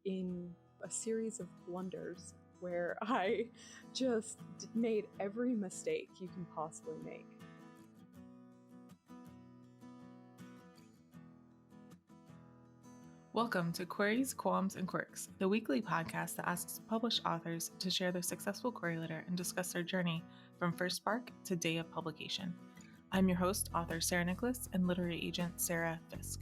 in a series of blunders where I just made every mistake you can possibly make. Welcome to Queries, Qualms, and Quirks, the weekly podcast that asks published authors to share their successful query letter and discuss their journey from first spark to day of publication. I'm your host, author Sarah Nicolas, and literary agent Sarah Fisk.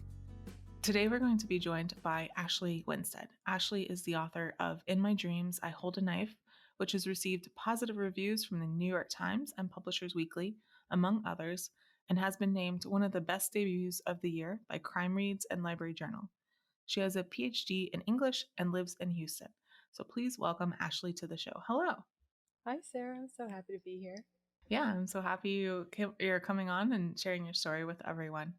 Today we're going to be joined by Ashley Winstead. Ashley is the author of In My Dreams, I Hold a Knife, which has received positive reviews from the New York Times and Publishers Weekly, among others, and has been named one of the best debuts of the year by CrimeReads and Library Journal. She has a PhD in English and lives in Houston. So please welcome Ashley to the show. Hello. Hi, Sarah. I'm so happy to be here. Yeah, I'm so happy you're coming on and sharing your story with everyone.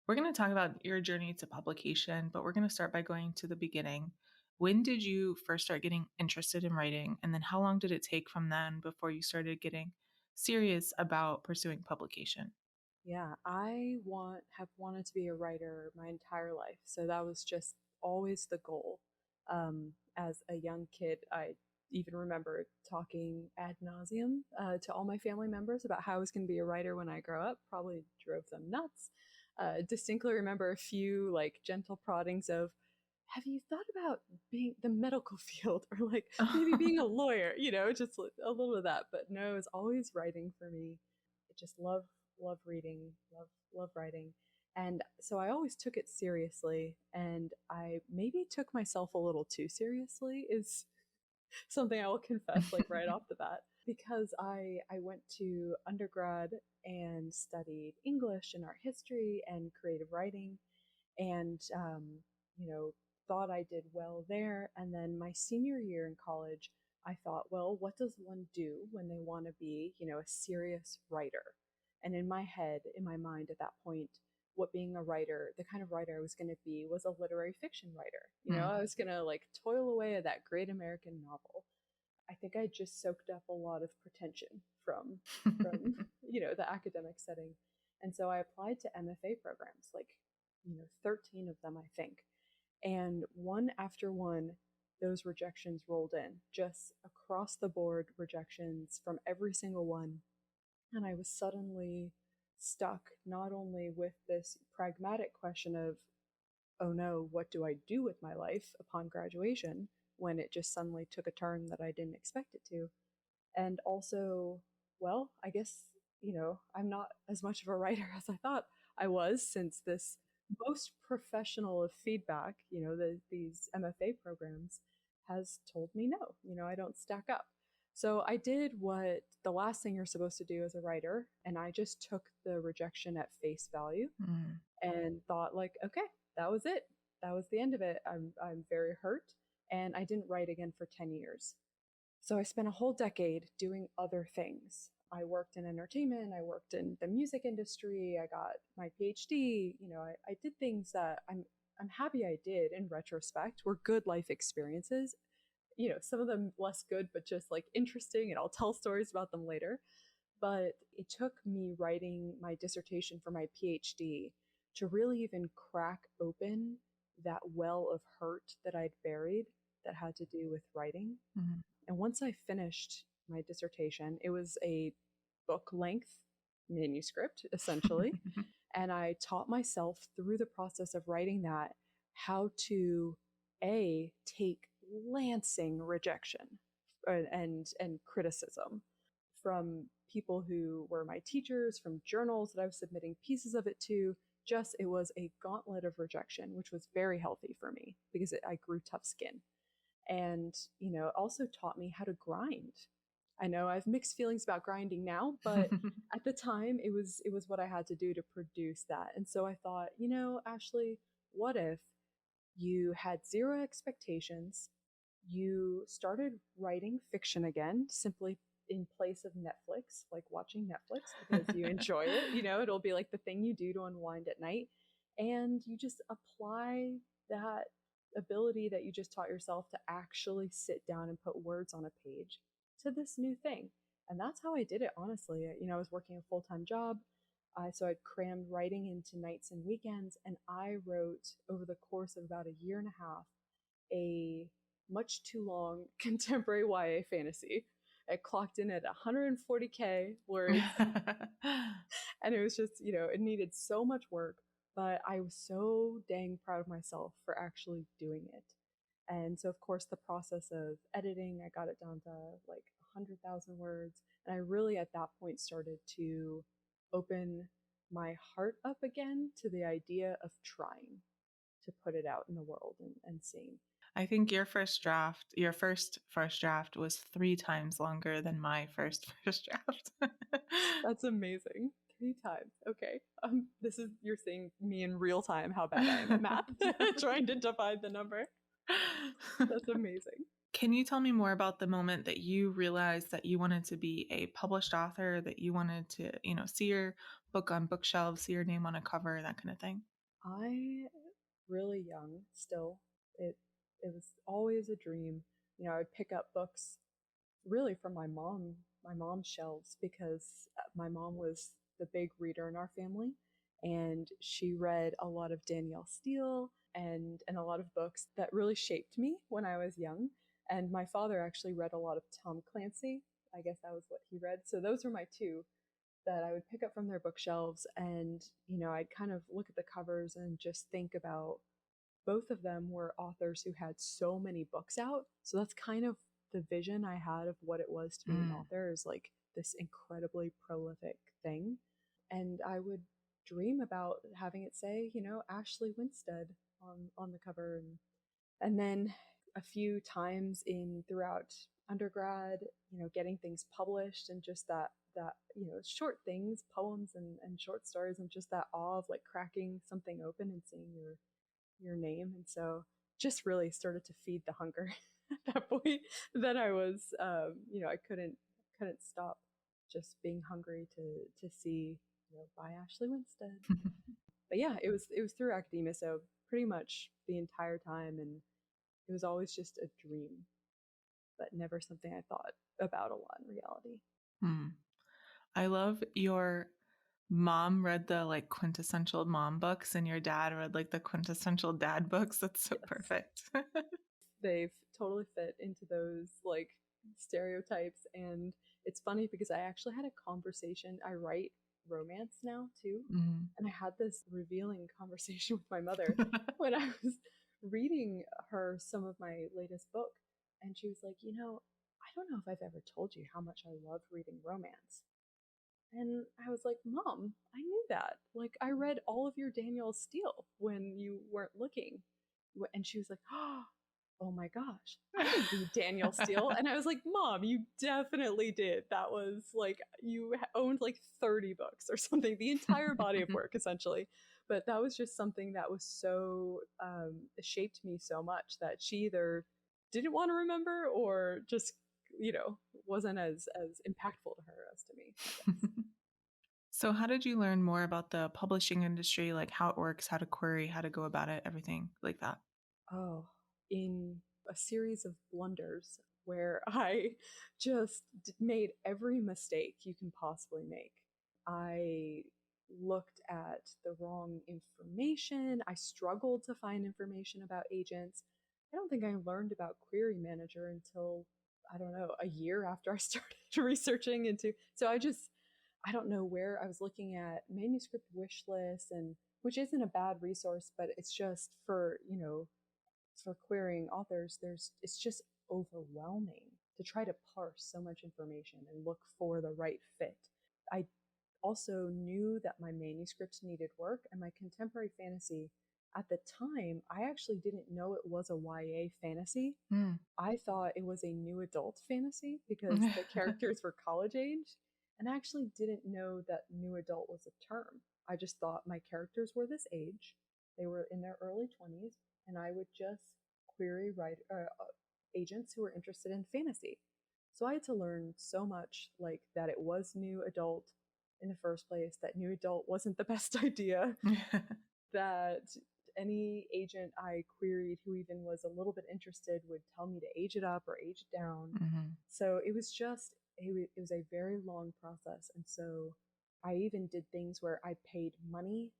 We're going to talk about your journey to publication, but we're going to start by going to the beginning. When did you first start getting interested in writing? And then how long did it take from then before you started getting serious about pursuing publication? Yeah, I have wanted to be a writer my entire life. So that was just always the goal. As a young kid, I even remember talking ad nauseum to all my family members about how I was going to be a writer when I grow up. Probably drove them nuts. Distinctly remember a few like gentle proddings of, have you thought about being the medical field or like maybe being a lawyer, just a little of that. But no, it was always writing for me. I just love reading, love writing. And so I always took it seriously, and I maybe took myself a little too seriously is something I will confess like right off the bat, because I went to undergrad and studied English and art history and creative writing, and thought I did well there. And then my senior year in college, I thought, well, what does one do when they want to be, a serious writer? And in my head, in my mind at that point, what being a writer, the kind of writer I was going to be was a literary fiction writer. I was going to like toil away at that great American novel. I think I just soaked up a lot of pretension from the academic setting. And so I applied to MFA programs, like, 13 of them, I think. And one after one, those rejections rolled in, just across the board rejections from every single one. And I was suddenly stuck not only with this pragmatic question of, oh no, what do I do with my life upon graduation, when it just suddenly took a turn that I didn't expect it to. And also, well, I guess, I'm not as much of a writer as I thought I was, since this most professional of feedback, these MFA programs, has told me no, I don't stack up. So I did what the last thing you're supposed to do as a writer, and I just took the rejection at face value and thought like, okay, that was it. That was the end of it. I'm very hurt, and I didn't write again for 10 years. So I spent a whole decade doing other things. I worked in entertainment, I worked in the music industry, I got my PhD, I did things that I'm happy I did in retrospect, were good life experiences. Some of them less good, but just like interesting, and I'll tell stories about them later. But it took me writing my dissertation for my PhD to really even crack open that well of hurt that I'd buried that had to do with writing. Mm-hmm. And once I finished my dissertation, it was a book-length manuscript, essentially. And I taught myself through the process of writing that how to, take lancing rejection and criticism from people who were my teachers, from journals that I was submitting pieces of it to. It was a gauntlet of rejection, which was very healthy for me because I grew tough skin. And, also taught me how to grind. I know I have mixed feelings about grinding now, but at the time it was what I had to do to produce that. And so I thought, Ashley, what if you had zero expectations, you started writing fiction again, simply in place of Netflix, like watching Netflix because you enjoy it, it'll be like the thing you do to unwind at night. And you just apply that ability that you just taught yourself to actually sit down and put words on a page to this new thing. And that's how I did it, honestly. I was working a full-time job. So I'd crammed writing into nights and weekends, and I wrote over the course of about a year and a half a much too long contemporary YA fantasy. It clocked in at 140K words. And it was just, it needed so much work, but I was so dang proud of myself for actually doing it. And so, of course, the process of editing, I got it down to like 100,000 words. And I really, at that point, started to open my heart up again to the idea of trying to put it out in the world and seeing. I think your first draft was 3 times longer than my first draft. That's amazing. 3 times. Okay. You're seeing me in real time, how bad I am at math, trying to divide the number. That's amazing. Can you tell me more about the moment that you realized that you wanted to be a published author, that you wanted to, see your book on bookshelves, see your name on a cover, that kind of thing? I really young still. It was always a dream. I would pick up books really from my mom's shelves, because my mom was the big reader in our family, and she read a lot of Danielle Steele and a lot of books that really shaped me when I was young. And my father actually read a lot of Tom Clancy. I guess that was what he read. So those were my two that I would pick up from their bookshelves, and I'd kind of look at the covers and just think about both of them were authors who had so many books out. So that's kind of the vision I had of what it was to be an author, is like this incredibly prolific thing. And I would dream about having it say, Ashley Winstead on the cover. And then a few times throughout undergrad, getting things published, and just that short things, poems and short stories, and just that awe of like cracking something open and seeing your name. And so just really started to feed the hunger at that point. Then I was I couldn't stop just being hungry to see, by Ashley Winstead. But yeah, it was through academia, so pretty much the entire time, and it was always just a dream, but never something I thought about a lot in reality. I love your mom read the like quintessential mom books and your dad read like the quintessential dad books. That's so perfect. They've totally fit into those like stereotypes. And it's funny because I actually had a conversation. I write romance now too. And I had this revealing conversation with my mother when I was reading her some of my latest book. And she was like, I don't know if I've ever told you how much I love reading romance. And I was like, Mom, I knew that. Like, I read all of your Danielle Steele when you weren't looking. And she was like, oh my gosh, I didn't read Danielle Steele. And I was like, Mom, you definitely did. That was like, you owned like 30 books or something, the entire body of work, essentially. But that was just something that was so, shaped me so much that she either didn't want to remember or just, wasn't as impactful to her as to me, I guess. So how did you learn more about the publishing industry, like how it works, how to query, how to go about it, everything like that? Oh, in a series of blunders where I just made every mistake you can possibly make. I looked at the wrong information. I struggled to find information about agents. I don't think I learned about Query Manager until, I don't know, a year after I started researching into. So I don't know where I was looking at manuscript wish lists, and which isn't a bad resource, but it's just for querying authors, it's just overwhelming to try to parse so much information and look for the right fit. I also knew that my manuscripts needed work, and my contemporary fantasy at the time, I actually didn't know it was a YA fantasy. I thought it was a new adult fantasy because the characters were college age, and I actually didn't know that new adult was a term. I just thought my characters were this age, they were in their early 20s, and I would just query agents who were interested in fantasy. So I had to learn so much, like that it was new adult in the first place, that new adult wasn't the best idea, that any agent I queried who even was a little bit interested would tell me to age it up or age it down. So it was a very long process. And so I even did things where I paid money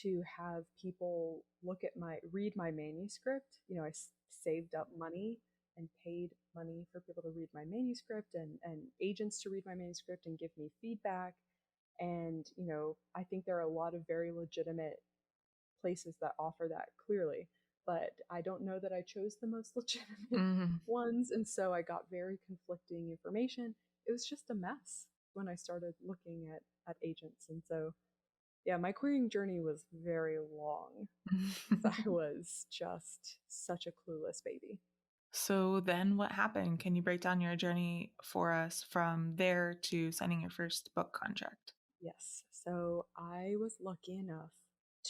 to have people read my manuscript. I saved up money and paid money for people to read my manuscript, and agents to read my manuscript and give me feedback. And, I think there are a lot of very legitimate places that offer that, clearly, but I don't know that I chose the most legitimate ones. And so I got very conflicting information. It was just a mess when I started looking at agents. And so, yeah, my querying journey was very long. I was just such a clueless baby. So then what happened? Can you break down your journey for us from there to signing your first book contract? Yes. So I was lucky enough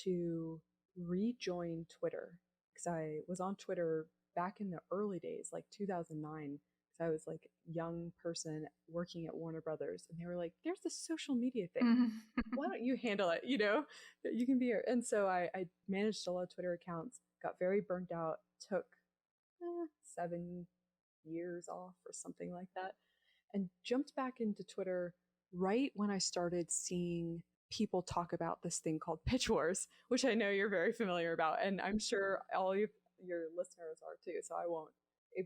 to rejoin Twitter, because I was on Twitter back in the early days, like 2009. Because I was like a young person working at Warner Brothers, and they were like, "There's this social media thing. Why don't you handle it? You can be here." And so I managed a lot of Twitter accounts, got very burnt out, took 7 years off or something like that, and jumped back into Twitter right when I started seeing people talk about this thing called pitch wars, which I know you're very familiar about, and I'm sure all of your listeners are too. So I won't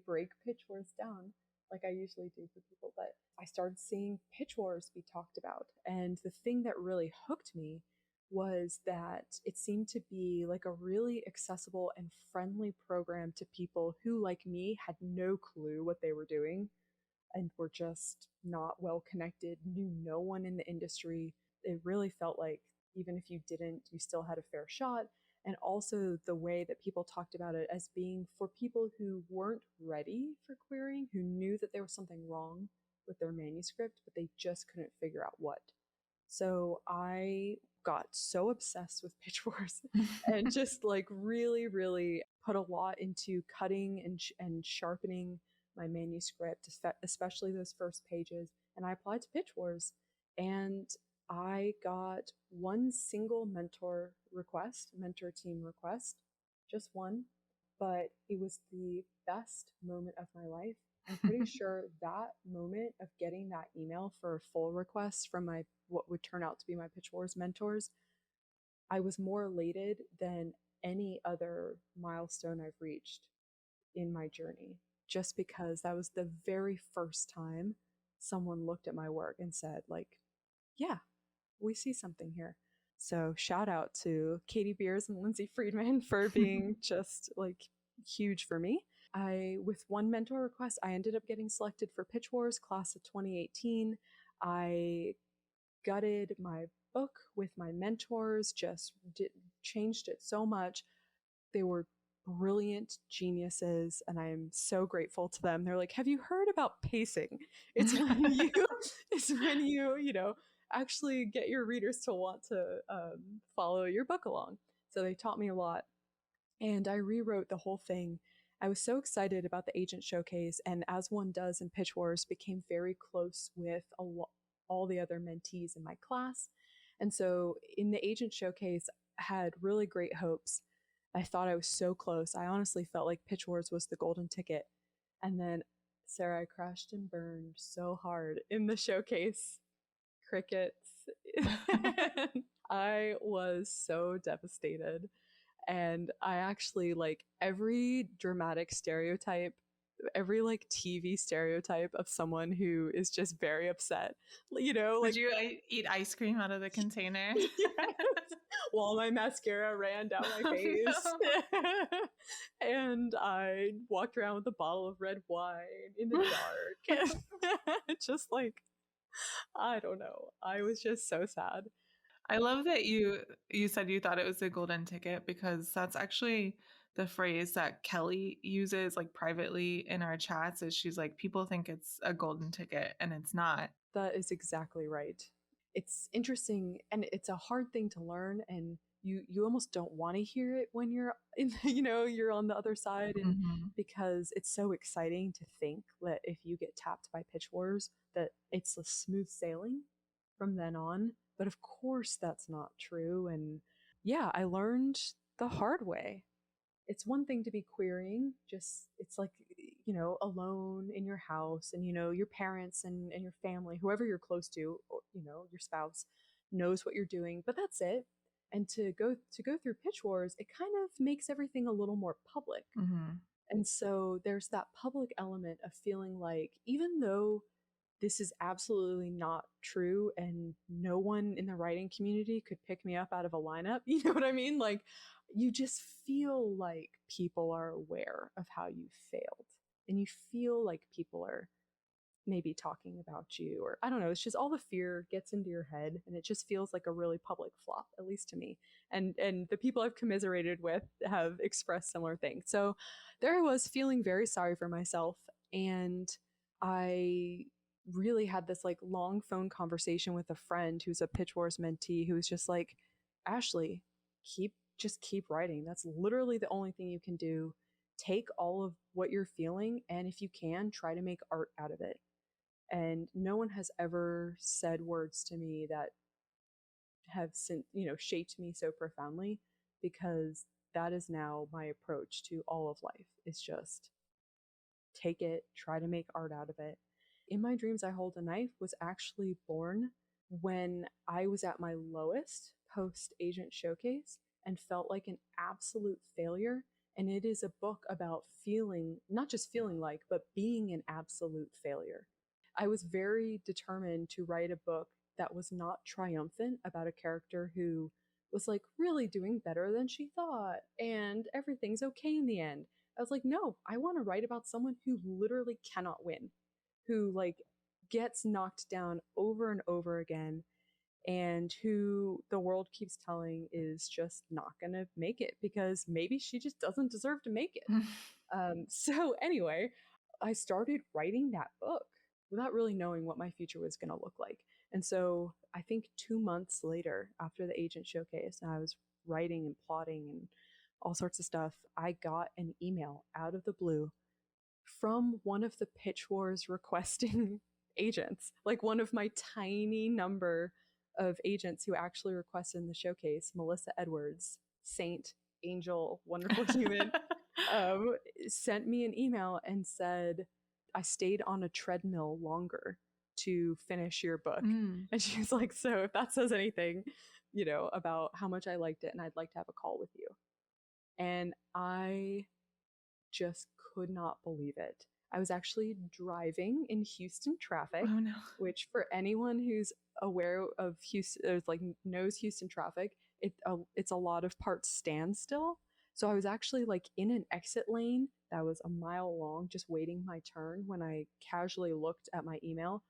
break pitch wars down like I usually do for people, but I started seeing pitch wars be talked about. And the thing that really hooked me was that it seemed to be like a really accessible and friendly program to people who, like me, had no clue what they were doing and were just not well connected, knew no one in the industry. It really felt like even if you didn't, you still had a fair shot. And also the way that people talked about it as being for people who weren't ready for querying, who knew that there was something wrong with their manuscript, but they just couldn't figure out what. So I got so obsessed with pitch wars and just like really, really put a lot into cutting and sharpening my manuscript, especially those first pages. And I applied to pitch wars, and I got one single mentor team request, just one, but it was the best moment of my life. I'm pretty sure that moment of getting that email for a full request from what would turn out to be my pitch wars mentors, I was more elated than any other milestone I've reached in my journey, just because that was the very first time someone looked at my work and said, like, yeah, we see something here. So shout out to Katie Beers and Lindsay Friedman for being just like huge for me. With one mentor request, I ended up getting selected for Pitch Wars class of 2018. I gutted my book with my mentors, changed it so much. They were brilliant geniuses, and I am so grateful to them. They're like, "Have you heard about pacing? It's when you actually get your readers to want to follow your book along." So they taught me a lot, and I rewrote the whole thing. I was so excited about the agent showcase, and as one does in Pitch Wars, became very close with all the other mentees in my class. And so in the agent showcase, I had really great hopes. I thought I was so close. I honestly felt like Pitch Wars was the golden ticket. And then, Sarah, I crashed and burned so hard in the showcase. Crickets. I was so devastated. And I actually, like, every dramatic stereotype, every like TV stereotype of someone who is just very upset, Did you eat ice cream out of the container? Yes. While my mascara ran down my face. And I walked around with a bottle of red wine in the dark. Just like, I don't know. I was just so sad. I love that you said you thought it was a golden ticket, because that's actually the phrase that Kelly uses like privately in our chats. Is she's like, people think it's a golden ticket and it's not. That is exactly right. It's interesting, and it's a hard thing to learn, and you almost don't want to hear it when you're you're on the other side, and because it's so exciting to think that if you get tapped by pitch wars, that it's a smooth sailing from then on. But of course that's not true. And yeah, I learned the hard way. It's one thing to be querying, just it's like, alone in your house, and your parents and your family, whoever you're close to, or your spouse knows what you're doing, but that's it. And to go through pitch wars, it kind of makes everything a little more public. Mm-hmm. And so there's that public element of feeling like, even though this is absolutely not true and no one in the writing community could pick me up out of a lineup, you know what I mean? Like, you just feel like people are aware of how you failed, and you feel like people are maybe talking about you, or I don't know, it's just all the fear gets into your head, and it just feels like a really public flop, at least to me. And the people I've commiserated with have expressed similar things. So there I was, feeling very sorry for myself, and I really had this like long phone conversation with a friend who's a Pitch Wars mentee, who was just like, Ashley, keep writing. That's literally the only thing you can do. Take all of what you're feeling, and if you can, try to make art out of it. And no one has ever said words to me that have shaped me so profoundly, because that is now my approach to all of life. Is just take it, try to make art out of it. In My Dreams I Hold a Knife was actually born when I was at my lowest post agent showcase and felt like an absolute failure. And it is a book about feeling, not just feeling like, but being an absolute failure. I was very determined to write a book that was not triumphant about a character who was like really doing better than she thought and everything's okay in the end. I was like, no, I want to write about someone who literally cannot win, who like gets knocked down over and over again, and who the world keeps telling is just not gonna make it because maybe she just doesn't deserve to make it. So anyway, I started writing that book without really knowing what my future was gonna look like. And so I think 2 months later, after the agent showcase, and I was writing and plotting and all sorts of stuff, I got an email out of the blue from one of the Pitch Wars requesting agents, like one of my tiny number of agents who actually requested in the showcase, Melissa Edwards, saint, angel, wonderful human, sent me an email and said, I stayed on a treadmill longer to finish your book. And she was like, so if that says anything, about how much I liked it, and I'd like to have a call with you. And I just could not believe it. I was actually driving in Houston traffic, Oh no. which for anyone who's aware of Houston, like knows Houston traffic, it's a lot of parts standstill. So I was actually like in an exit lane that was a mile long, just waiting my turn, when I casually looked at my email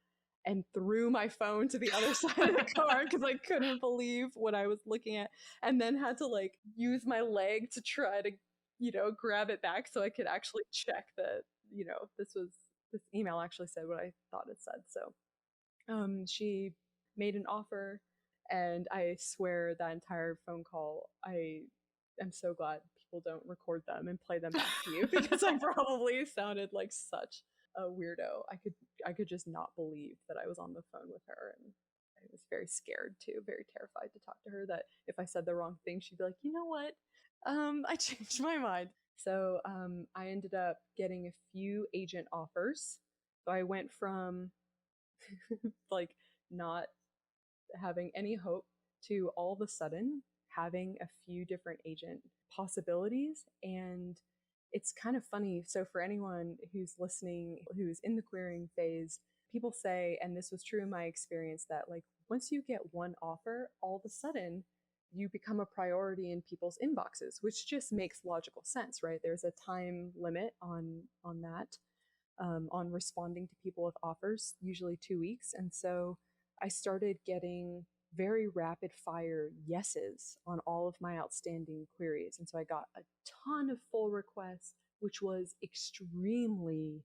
and threw my phone to the other side of the car because I couldn't believe what I was looking at, and then had to like use my leg to try to grab it back so I could actually check that, this email actually said what I thought it said. So she made an offer, and I swear that entire phone call, I am so glad people don't record them and play them back to you because I probably sounded like such a weirdo. I could just not believe that I was on the phone with her, and I was very scared too, very terrified to talk to her, that if I said the wrong thing, she'd be like, you know what? I changed my mind. So I ended up getting a few agent offers. So I went from like not having any hope to all of a sudden having a few different agent possibilities. And it's kind of funny. So for anyone who's listening, who's in the querying phase, people say, and this was true in my experience, that like once you get one offer, all of a sudden you become a priority in people's inboxes, which just makes logical sense, right? There's a time limit on that, on responding to people with offers, usually 2 weeks. And so I started getting very rapid fire yeses on all of my outstanding queries. And so I got a ton of full requests, which was extremely,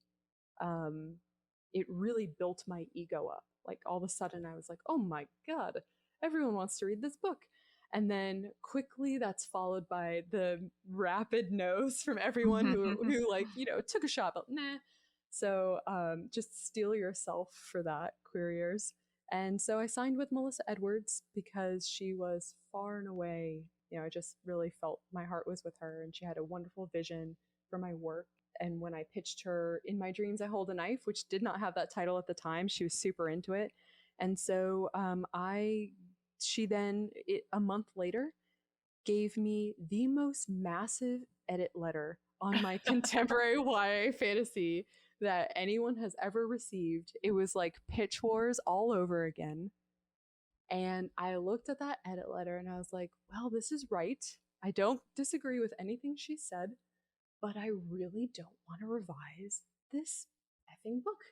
it really built my ego up. Like all of a sudden I was like, oh my God, everyone wants to read this book. And then quickly that's followed by the rapid no's from everyone who like, took a shot, but nah. So just steel yourself for that, queriers. And so I signed with Melissa Edwards because she was far and away, I just really felt my heart was with her, and she had a wonderful vision for my work. And when I pitched her In My Dreams I Hold a Knife, which did not have that title at the time, she was super into it. And so a month later, gave me the most massive edit letter on my contemporary YA fantasy that anyone has ever received. It was like Pitch Wars all over again. And I looked at that edit letter and I was like, well, this is right. I don't disagree with anything she said, but I really don't want to revise this effing book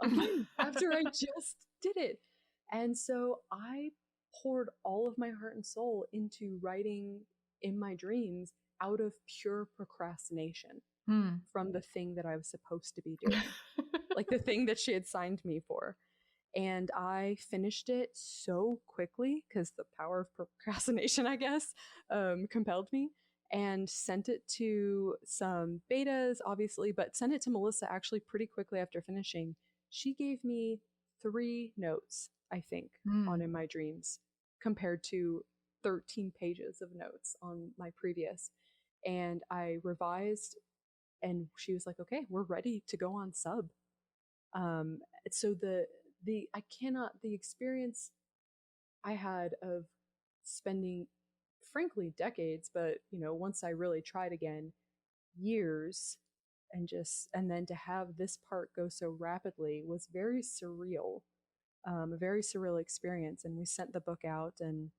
again after I just did it. And so I poured all of my heart and soul into writing in my dreams out of pure procrastination from the thing that I was supposed to be doing, like the thing that she had signed me for. And I finished it so quickly because the power of procrastination, I guess, compelled me, and sent it to some betas, obviously, but sent it to Melissa actually pretty quickly after finishing. She gave me 3 notes, I think, on In My Dreams, compared to 13 pages of notes on my previous. And I revised, and she was like, okay, we're ready to go on sub. So the experience I had of spending, frankly, decades, but once I really tried again, years, and then to have this part go so rapidly was very surreal, a very surreal experience. And we sent the book out, and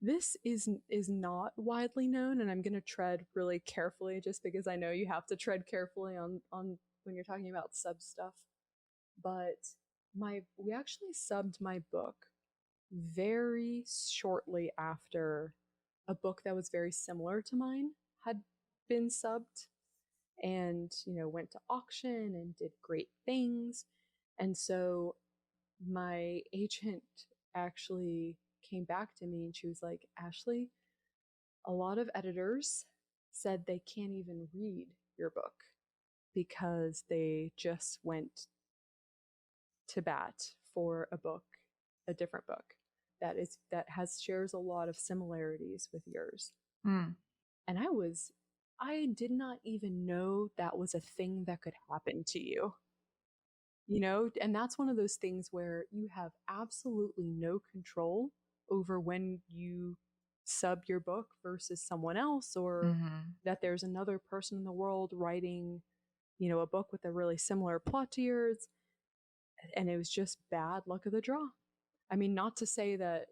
this is not widely known, and I'm going to tread really carefully just because I know you have to tread carefully on when you're talking about sub stuff. But we actually subbed my book very shortly after a book that was very similar to mine had been subbed, and went to auction and did great things. And so my agent actually came back to me and she was like, Ashley, a lot of editors said they can't even read your book because they just went to bat for a different book that shares a lot of similarities with yours. And I did not even know that was a thing that could happen to you. And that's one of those things where you have absolutely no control over when you sub your book versus someone else, or that there's another person in the world writing, a book with a really similar plot to yours. And it was just bad luck of the draw. I mean, not to say that,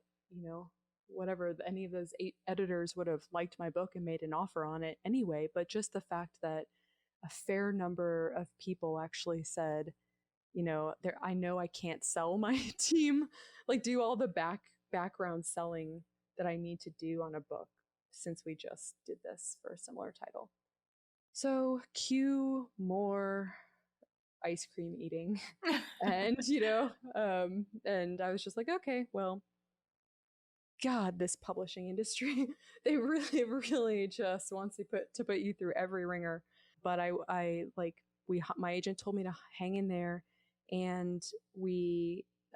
whatever, any of those 8 editors would have liked my book and made an offer on it anyway, but just the fact that a fair number of people actually said, I know I can't sell my team, like do all the background selling that I need to do on a book since we just did this for a similar title. So cue more ice cream eating. And and I was just like, okay, well, God, this publishing industry, they really just wants to put you through every ringer. But my agent told me to hang in there, and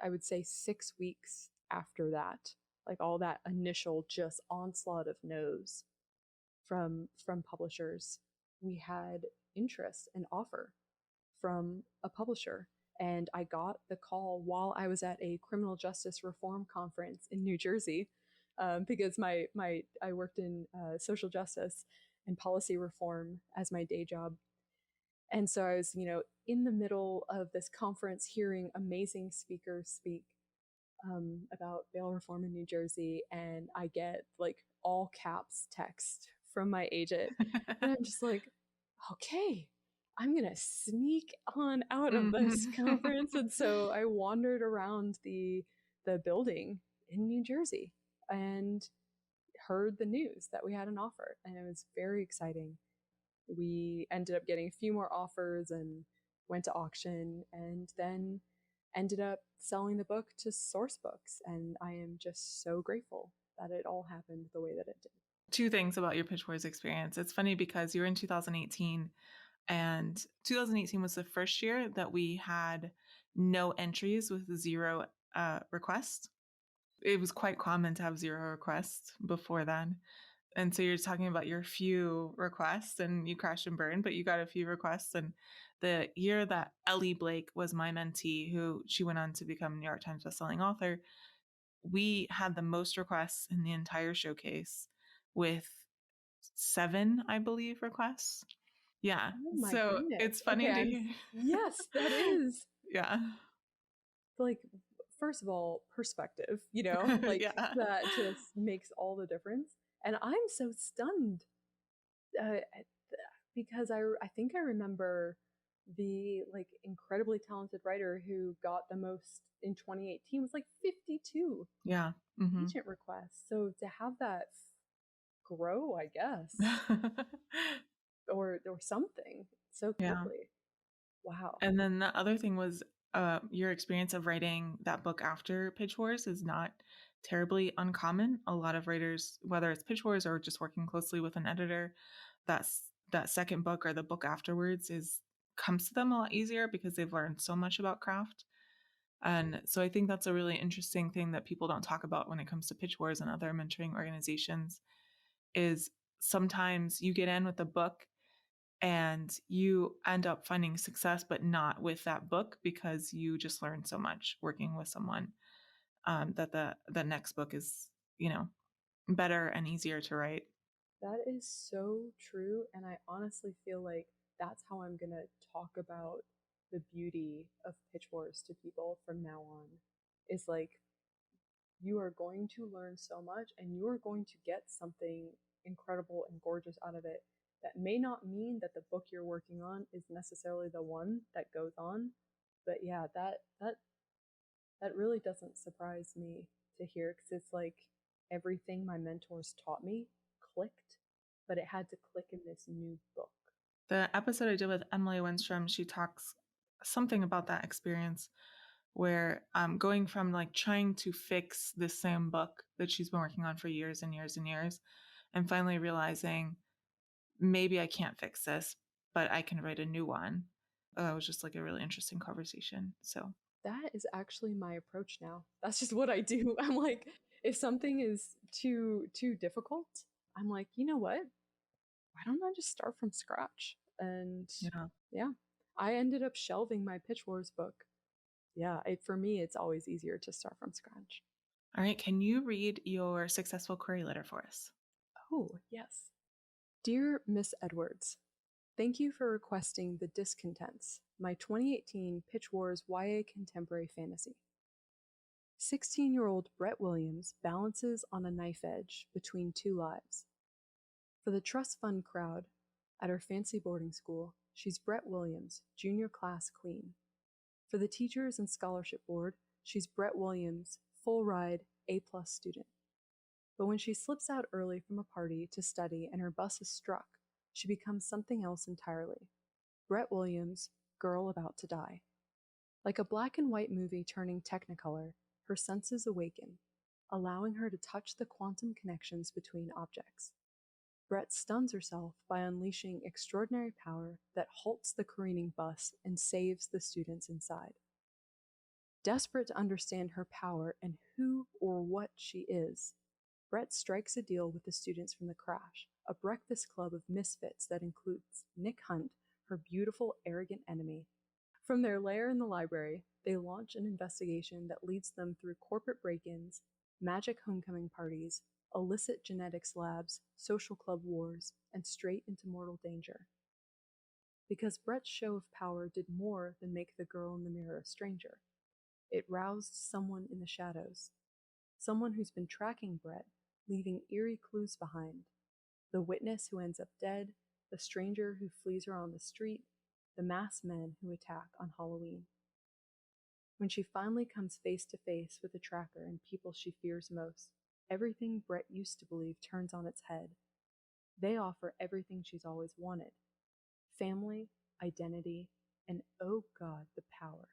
I would say 6 weeks after that, like all that initial just onslaught of no's from publishers, we had interest and offer from a publisher. And I got the call while I was at a criminal justice reform conference in New Jersey, because I worked in social justice and policy reform as my day job. And so I was, in the middle of this conference hearing amazing speakers speak about bail reform in New Jersey, and I get like all caps text from my agent. And I'm just like, okay, I'm going to sneak on out of this conference. And so I wandered around the building in New Jersey and heard the news that we had an offer. And it was very exciting. We ended up getting a few more offers and went to auction, and then ended up selling the book to Source Books. And I am just so grateful that it all happened the way that it did. 2 things about your Pitch Wars experience. It's funny because you were in 2018, and 2018 was the first year that we had no entries with 0 requests. It was quite common to have 0 requests before then. And so you're talking about your few requests, and you crashed and burned, but you got a few requests. And the year that Ellie Blake was my mentee, who she went on to become a New York Times bestselling author, we had the most requests in the entire showcase with 7, I believe, requests. Yeah. Oh my So goodness. it's funny Okay, to hear. yes, that is. Yeah. Like, first of all, perspective, you know, like Yeah. that just makes all the difference. And I'm so stunned because I think I remember the like incredibly talented writer who got the most in 2018 was like 52 Yeah. Hmm. agent requests. So to have that grow, I guess, or something so Yeah. quickly. Wow. And then the other thing was your experience of writing that book after Pitch Wars is not terribly uncommon. A lot of writers, whether it's Pitch Wars or just working closely with an editor, that second book or the book afterwards is comes to them a lot easier because they've learned so much about craft. And so I think that's a really interesting thing that people don't talk about when it comes to Pitch Wars and other mentoring organizations is sometimes you get in with a book and you end up finding success, but not with that book because you just learned so much working with someone that the next book is, better and easier to write. That is so true. And I honestly feel like that's how I'm going to talk about the beauty of Pitch Wars to people from now on. Is like, you are going to learn so much and you are going to get something incredible and gorgeous out of it. That may not mean that the book you're working on is necessarily the one that goes on. But yeah, that really doesn't surprise me to hear because it's like everything my mentors taught me clicked, but it had to click in this new book. The episode I did with Emily Winstrom, she talks something about that experience where going from like trying to fix the same book that she's been working on for years and years and years, and finally realizing maybe I can't fix this, but I can write a new one. It was just like a really interesting conversation. So That is actually my approach now. That's just what I do. I'm like, if something is too difficult, I'm like, you know what? Why don't I just start from scratch? And yeah. yeah, I ended up shelving my Pitch Wars book. Yeah, for me, it's always easier to start from scratch. All right. Can you read your successful query letter for us? Oh, yes. Dear Miss Edwards, thank you for requesting The Discontents, my 2018 Pitch Wars YA contemporary fantasy. 16-year-old Brett Williams balances on a knife edge between two lives. For the trust fund crowd at her fancy boarding school, she's Brett Williams, junior class queen. For the teachers and scholarship board, she's Brett Williams, full ride A+ student. But when she slips out early from a party to study and her bus is struck, she becomes something else entirely. Brett Williams, girl about to die. Like a black and white movie turning technicolor, her senses awaken, allowing her to touch the quantum connections between objects. Brett stuns herself by unleashing extraordinary power that halts the careening bus and saves the students inside. Desperate to understand her power and who or what she is, Brett strikes a deal with the students from the crash, a breakfast club of misfits that includes Nick Hunt, her beautiful, arrogant enemy. From their lair in the library, they launch an investigation that leads them through corporate break-ins, magic homecoming parties, illicit genetics labs, social club wars, and straight into mortal danger. Because Brett's show of power did more than make the girl in the mirror a stranger. It roused someone in the shadows, someone who's been tracking Brett, leaving eerie clues behind. The witness who ends up dead, the stranger who flees her on the street, the masked men who attack on Halloween. When she finally comes face to face with the tracker and people she fears most, everything Brett used to believe turns on its head. They offer everything she's always wanted: family, identity, and oh God, the power.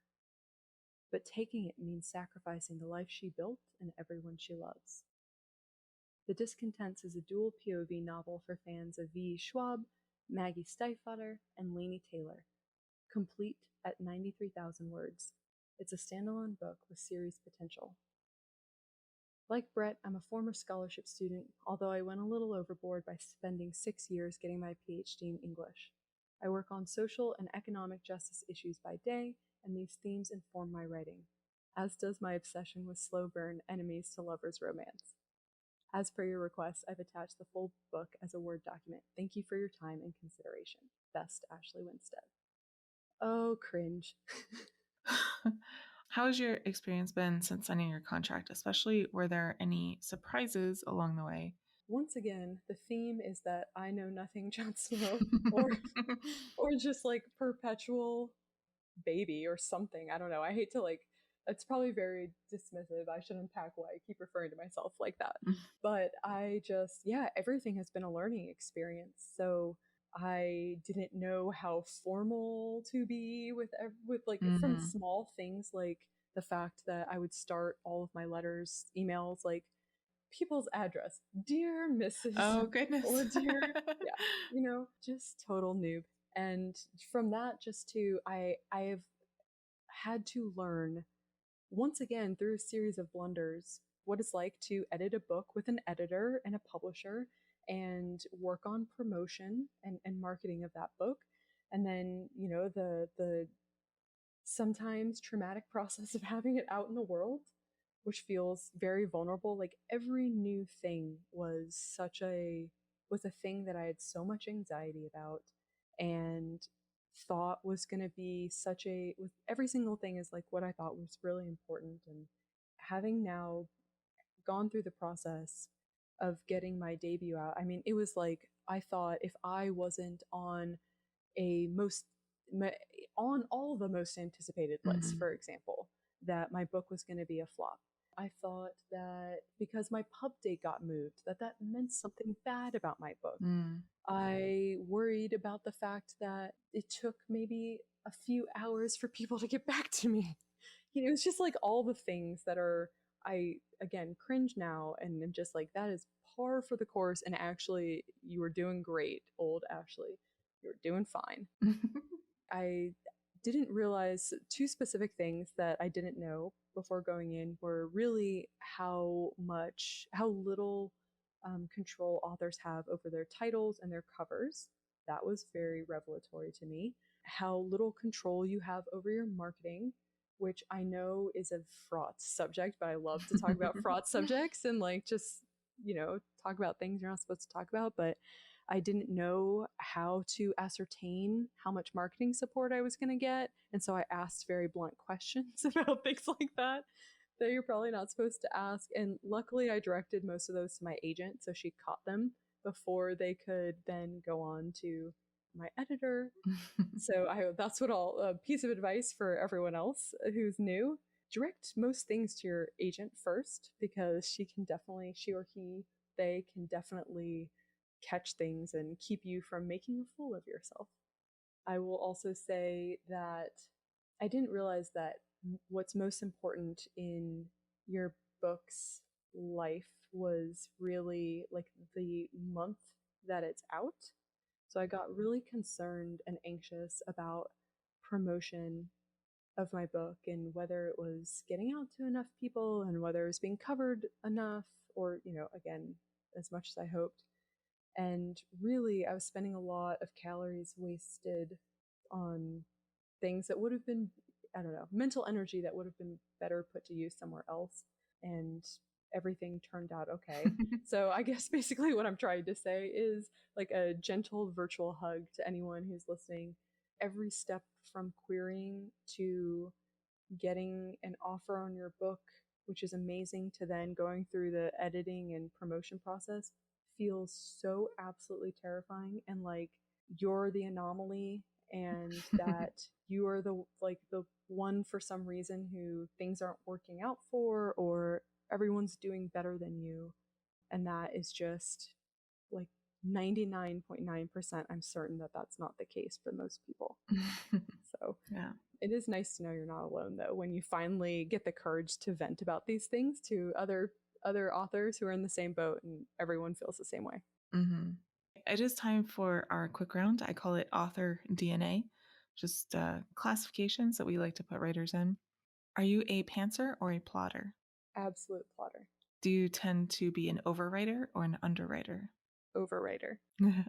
But taking it means sacrificing the life she built and everyone she loves. The Discontents is a dual POV novel for fans of V. Schwab, Maggie Stiefvater, and Laini Taylor, complete at 93,000 words. It's a standalone book with series potential. Like Brett, I'm a former scholarship student, although I went a little overboard by spending 6 years getting my PhD in English. I work on social and economic justice issues by day, and these themes inform my writing, as does my obsession with slow burn enemies to lovers romance. As per your request, I've attached the full book as a Word document. Thank you for your time and consideration. Best, Ashley Winstead. Oh, cringe. How has your experience been since signing your contract? Especially, were there any surprises along the way? Once again, the theme is that I know nothing Jon Snow, or just like perpetual baby or something. I don't know. I hate to it's probably very dismissive. I should unpack why I keep referring to myself like that. But I just, yeah, everything has been a learning experience. So I didn't know how formal to be with like from small things like the fact that I would start all of my letters, emails, like people's address, dear Mrs. Oh, goodness. or dear, yeah, just total noob. And from that, just to I've had to learn once again through a series of blunders what it's like to edit a book with an editor and a publisher and work on promotion and marketing of that book. And then, the sometimes traumatic process of having it out in the world, which feels very vulnerable. Like every new thing was a thing that I had so much anxiety about and thought was going to be with every single thing is like what I thought was really important. And having now gone through the process of getting my debut out, I mean, it was like I thought if I wasn't on a most on all the most anticipated lists, for example, that my book was going to be a flop. I thought that because my pub date got moved, that meant something bad about my book. I worried about the fact that it took maybe a few hours for people to get back to me. It was just like all the things that I again cringe now, and I'm just like, that is par for the course. And actually, you were doing great, old Ashley. You're doing fine. I didn't realize two specific things that I didn't know before going in were really how little control authors have over their titles and their covers. That was very revelatory to me. How little control you have over your marketing, which I know is a fraught subject, but I love to talk about fraught subjects and just, talk about things you're not supposed to talk about. But I didn't know how to ascertain how much marketing support I was going to get. And so I asked very blunt questions about things like that you're probably not supposed to ask. And luckily, I directed most of those to my agent, so she caught them before they could then go on to my editor. So that's what a piece of advice for everyone else who's new. Direct most things to your agent first, because she or he, they can definitely catch things and keep you from making a fool of yourself. I will also say that I didn't realize that what's most important in your book's life was really like the month that it's out. So I got really concerned and anxious about promotion of my book and whether it was getting out to enough people and whether it was being covered enough or, again, as much as I hoped. And really, I was spending a lot of calories wasted on things that would have been, I don't know, mental energy that would have been better put to use somewhere else. And everything turned out okay. So I guess basically what I'm trying to say is like a gentle virtual hug to anyone who's listening. Every step from querying to getting an offer on your book, which is amazing, to then going through the editing and promotion process feels so absolutely terrifying, and like you're the anomaly and that you are the one for some reason who things aren't working out for, or everyone's doing better than you. And that is just like 99.9% I'm certain that that's not the case for most people. So yeah, it is nice to know you're not alone, though, when you finally get the courage to vent about these things to other authors who are in the same boat, and everyone feels the same way. It is time for our quick round. I call it author DNA, just classifications that we like to put writers in. Are you a pantser or a plotter? Absolute plotter. Do you tend to be an overwriter or an underwriter? Overwriter.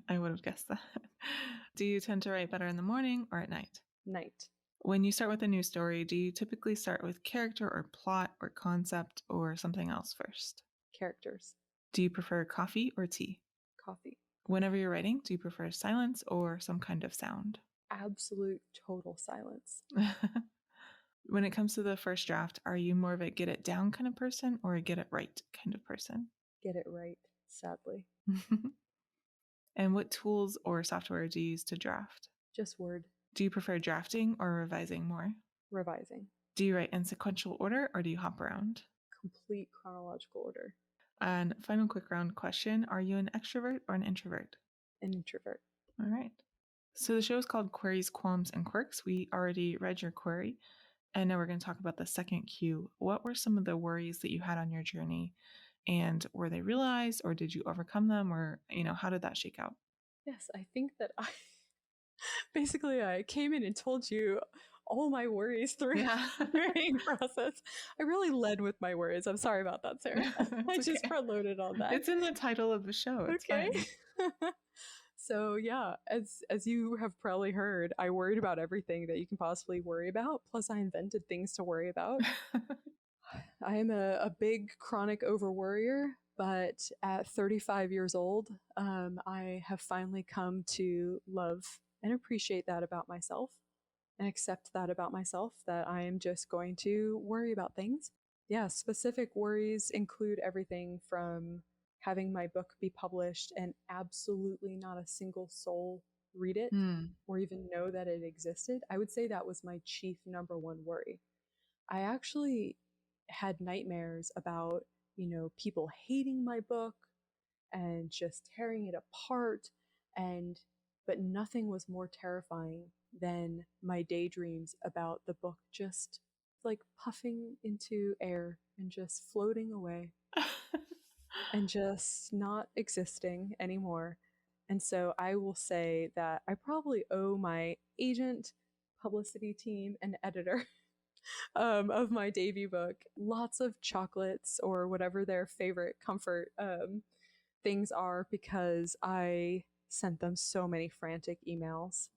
I would have guessed that. Do you tend to write better in the morning or at night? Night. When you start with a new story, do you typically start with character or plot or concept or something else first? Characters. Do you prefer coffee or tea? Coffee. Whenever you're writing, do you prefer silence or some kind of sound? Absolute total silence. When it comes to the first draft, are you more of a get it down kind of person or a get it right kind of person? Get it right, sadly. And what tools or software do you use to draft? Just Word. Do you prefer drafting or revising more? Revising. Do you write in sequential order or do you hop around? Complete chronological order. And final quick round question, are you an extrovert or an introvert? An introvert. All right. So the show is called Queries, Qualms, and Quirks. We already read your query, and now we're going to talk about the second cue. What were some of the worries that you had on your journey, and were they realized, or did you overcome them, or how did that shake out? Yes, I think that I came in and told you all my worries through the writing process. I really led with my worries. I'm sorry about that, Sarah. I just front-loaded on that. It's in the title of the show. It's okay. Fine. So yeah, as you have probably heard, I worried about everything that you can possibly worry about. Plus, I invented things to worry about. I am a big chronic overworrier, but at 35 years old, I have finally come to love and appreciate that about myself and accept that about myself, that I am just going to worry about things. Yeah, specific worries include everything from having my book be published and absolutely not a single soul read it or even know that it existed. I would say that was my chief number one worry. I actually had nightmares about, people hating my book and just tearing it apart, but nothing was more terrifying than my daydreams about the book just like puffing into air and just floating away and just not existing anymore. And so I will say that I probably owe my agent, publicity team, and editor of my debut book lots of chocolates or whatever their favorite comfort things are, because I sent them so many frantic emails.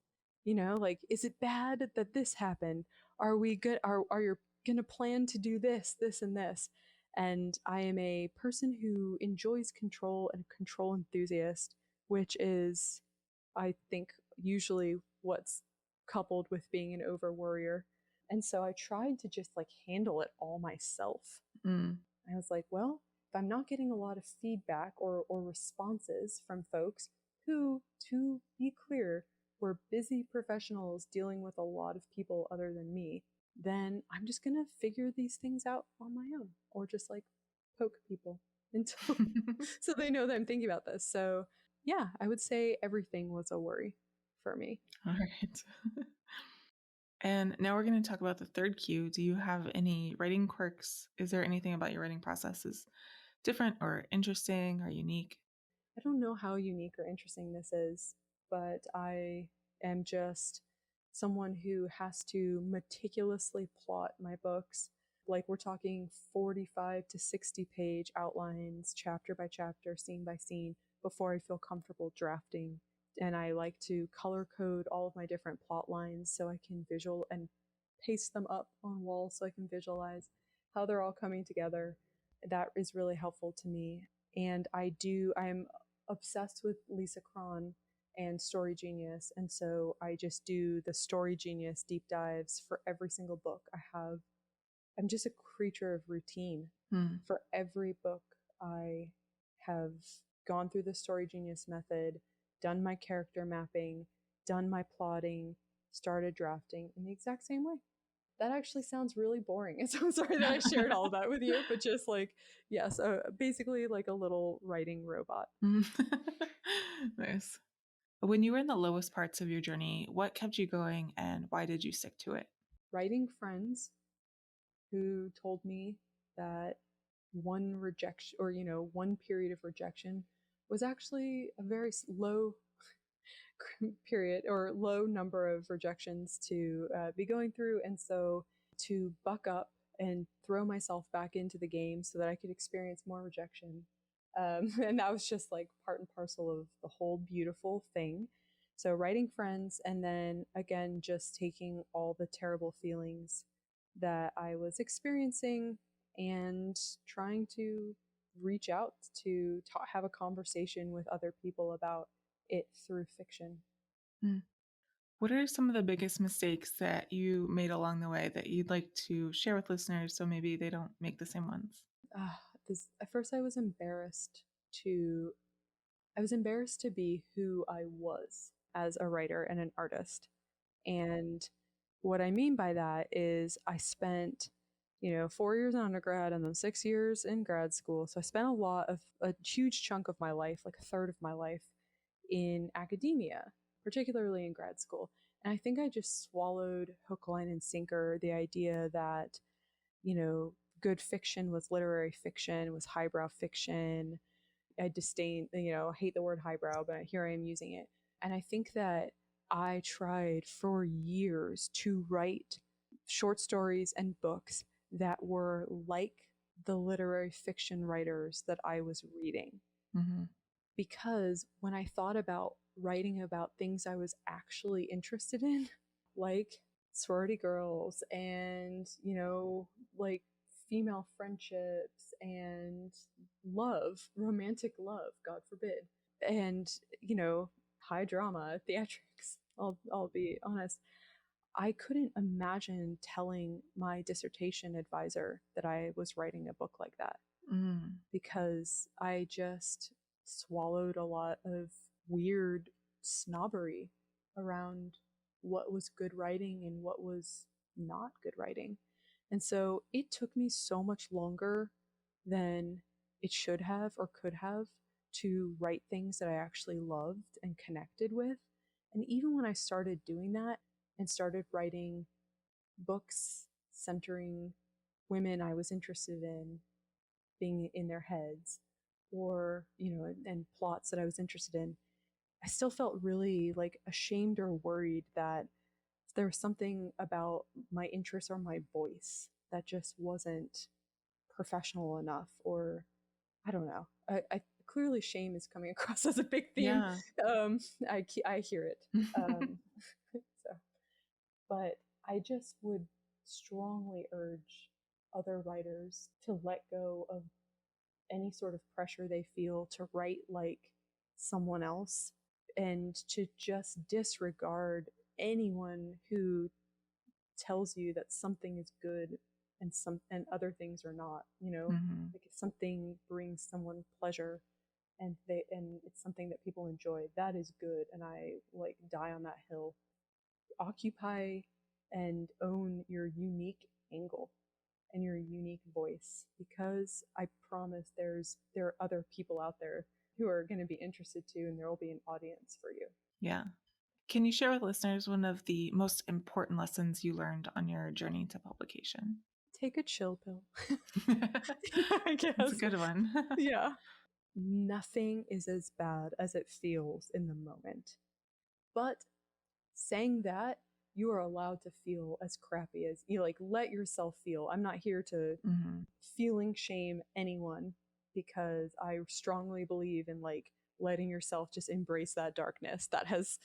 Like, is it bad that this happened? Are we good? Are you going to plan to do this, this, and this? And I am a person who enjoys control and a control enthusiast, which is, I think, usually what's coupled with being an over worrier. And so I tried to just like handle it all myself. I was like, well, if I'm not getting a lot of feedback or responses from folks who, to be clear, were busy professionals dealing with a lot of people other than me, then I'm just going to figure these things out on my own, or just like poke people until so they know that I'm thinking about this. So yeah, I would say everything was a worry for me. All right. And now we're going to talk about the third cue. Do you have any writing quirks? Is there anything about your writing process is different or interesting or unique? I don't know how unique or interesting this is, but I am just someone who has to meticulously plot my books. Like, we're talking 45 to 60 page outlines, chapter by chapter, scene by scene, before I feel comfortable drafting. And I like to color code all of my different plot lines so I can visual and paste them up on walls so I can visualize how they're all coming together. That is really helpful to me. And I'm obsessed with Lisa Cron and Story Genius. And so I just do the Story Genius deep dives for every single book I'm just a creature of routine. For every book, I have gone through the Story Genius method, done my character mapping, done my plotting, started drafting in the exact same way. That actually sounds really boring. And so I'm sorry that I shared all that with you, but just like, yes, basically like a little writing robot. Nice. When you were in the lowest parts of your journey, what kept you going and why did you stick to it? Writing friends who told me that one rejection, or one period of rejection, was actually a very low period or low number of rejections to be going through. And so to buck up and throw myself back into the game so that I could experience more rejection. And that was just like part and parcel of the whole beautiful thing. So writing friends, and then again, just taking all the terrible feelings that I was experiencing and trying to reach out to have a conversation with other people about it through fiction. Mm. What are some of the biggest mistakes that you made along the way that you'd like to share with listeners so maybe they don't make the same ones? At first, I was embarrassed to be who I was as a writer and an artist. And what I mean by that is I spent, 4 years in undergrad and then 6 years in grad school. So I spent a huge chunk of my life, like a third of my life, in academia, particularly in grad school. And I think I just swallowed hook, line, and sinker the idea that, good fiction was literary fiction, was highbrow fiction. I disdain, hate the word highbrow, but here I am using it. And I think that I tried for years to write short stories and books that were like the literary fiction writers that I was reading. Mm-hmm. Because when I thought about writing about things I was actually interested in, like sorority girls and, like female friendships and love, romantic love, God forbid, and, high drama, theatrics, I'll be honest. I couldn't imagine telling my dissertation advisor that I was writing a book like that, because I just swallowed a lot of weird snobbery around what was good writing and what was not good writing. And so it took me so much longer than it should have or could have to write things that I actually loved and connected with. And even when I started doing that and started writing books centering women I was interested in being in their heads, or, and plots that I was interested in, I still felt really like ashamed or worried that there was something about my interest or my voice that just wasn't professional enough, or I don't know. I clearly shame is coming across as a big theme. Yeah. I hear it. So, but I just would strongly urge other writers to let go of any sort of pressure they feel to write like someone else, and to just disregard anyone who tells you that something is good and other things are not. Mm-hmm. Like if something brings someone pleasure and it's something that people enjoy, that is good, and I like die on that hill. Occupy and own your unique angle and your unique voice, because I promise there are other people out there who are going to be interested too, and there will be an audience for you. Yeah. Can you share with listeners one of the most important lessons you learned on your journey to publication? Take a chill pill. I guess. That's a good one. Yeah. Nothing is as bad as it feels in the moment. But saying that, you are allowed to feel as crappy as you like. Let yourself feel. I'm not here to feeling shame anyone, because I strongly believe in like letting yourself just embrace that darkness. That has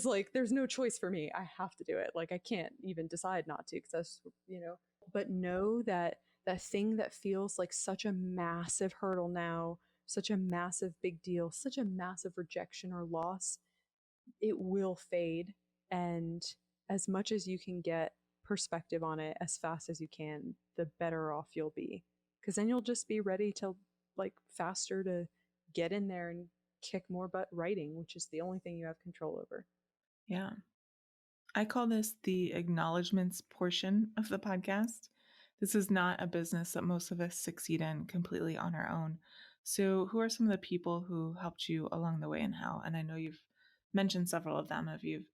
like, there's no choice for me. I have to do it. Like I can't even decide not to, because that's, but know that that thing that feels like such a massive hurdle now, such a massive big deal, such a massive rejection or loss, it will fade. And as much as you can get perspective on it as fast as you can, the better off you'll be. Because then you'll just be ready to, like, faster to get in there and kick more butt writing, which is the only thing you have control over. Yeah. I call this the acknowledgments portion of the podcast. This is not a business that most of us succeed in completely on our own. So, who are some of the people who helped you along the way and how? And I know you've mentioned several of them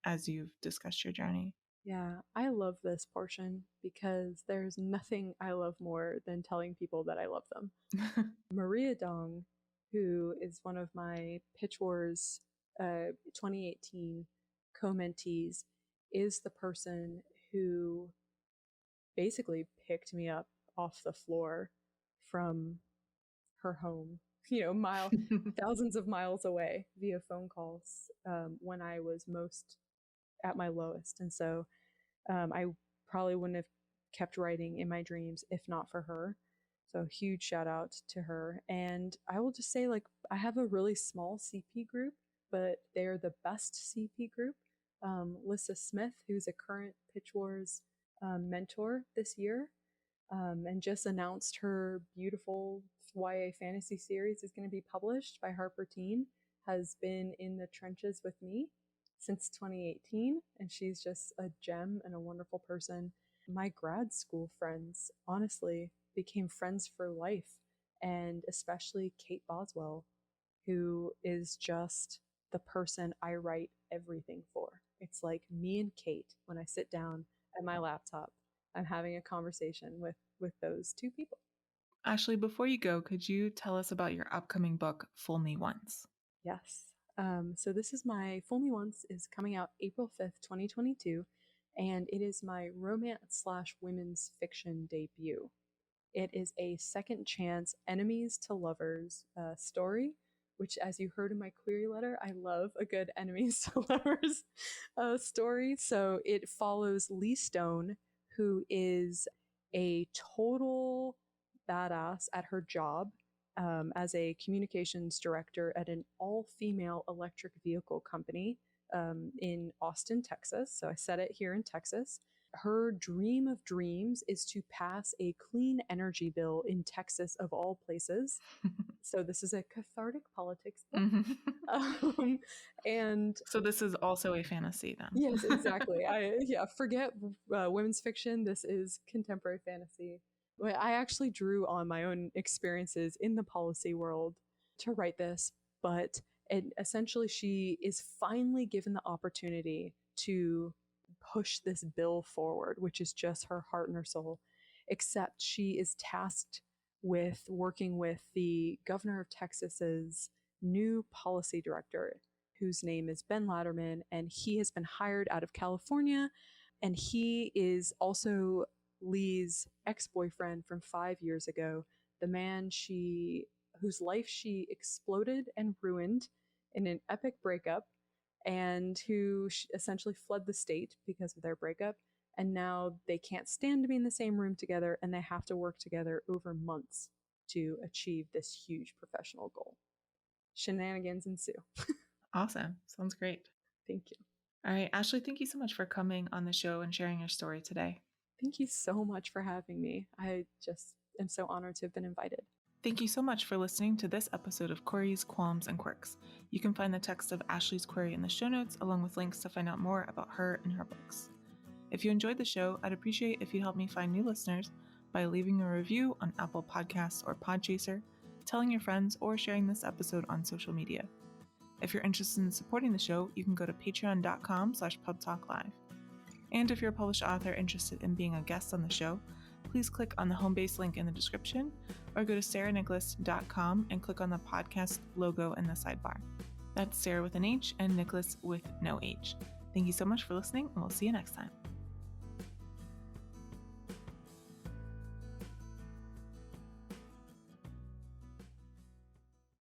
as you've discussed your journey. Yeah, I love this portion because there's nothing I love more than telling people that I love them. Maria Dong, who is one of my Pitch Wars 2018 co-mentees, is the person who basically picked me up off the floor from her home, thousands of miles away via phone calls, when I was most at my lowest. And so I probably wouldn't have kept writing in my dreams if not for her. So huge shout out to her. And I will just say, like, I have a really small CP group, but they're the best CP group. Lissa Smith, who's a current Pitch Wars mentor this year, and just announced her beautiful YA fantasy series is going to be published by Harper Teen, has been in the trenches with me since 2018, and she's just a gem and a wonderful person. My grad school friends, honestly, became friends for life, and especially Kate Boswell, who is just the person I write everything for. It's like me and Kate when I sit down at my laptop. I'm having a conversation with those two people. Ashley, before you go, could you tell us about your upcoming book, Fool Me Once? Yes. So this is my Fool Me Once is coming out April 5th, 2022, and it is my romance/women's fiction debut. It is a second chance enemies to lovers story, which, as you heard in my query letter, I love a good enemies to lovers story. So it follows Lee Stone, who is a total badass at her job as a communications director at an all-female electric vehicle company in Austin, Texas. So I set it here in Texas. Her dream of dreams is to pass a clean energy bill in Texas, of all places. So this is a cathartic politics book. And so this is also a fantasy then? Yes, exactly. Forget women's fiction. This is contemporary fantasy. I actually drew on my own experiences in the policy world to write this, but essentially she is finally given the opportunity to push this bill forward, which is just her heart and her soul, except she is tasked with working with the governor of Texas's new policy director, whose name is Ben Latterman, and he has been hired out of California, and he is also Lee's ex-boyfriend from 5 years ago, the man whose life she exploded and ruined in an epic breakup, and who essentially fled the state because of their breakup, and now they can't stand to be in the same room together, and they have to work together over months to achieve this huge professional goal. Shenanigans ensue. Awesome. Sounds great. Thank you. All right, Ashley, thank you so much for coming on the show and sharing your story today. Thank you so much for having me. I just am so honored to have been invited. Thank you so much for listening to this episode of Queries, Qualms, and Quirks. You can find the text of Ashley's query in the show notes, along with links to find out more about her and her books. If you enjoyed the show, I'd appreciate if you'd help me find new listeners by leaving a review on Apple Podcasts or Podchaser, telling your friends, or sharing this episode on social media. If you're interested in supporting the show, you can go to patreon.com/pubtalklive. And if you're a published author interested in being a guest on the show, please click on the home base link in the description, or go to sarahnicolas.com and click on the podcast logo in the sidebar. That's Sarah with an H and Nicolas with no H. Thank you so much for listening, and we'll see you next time.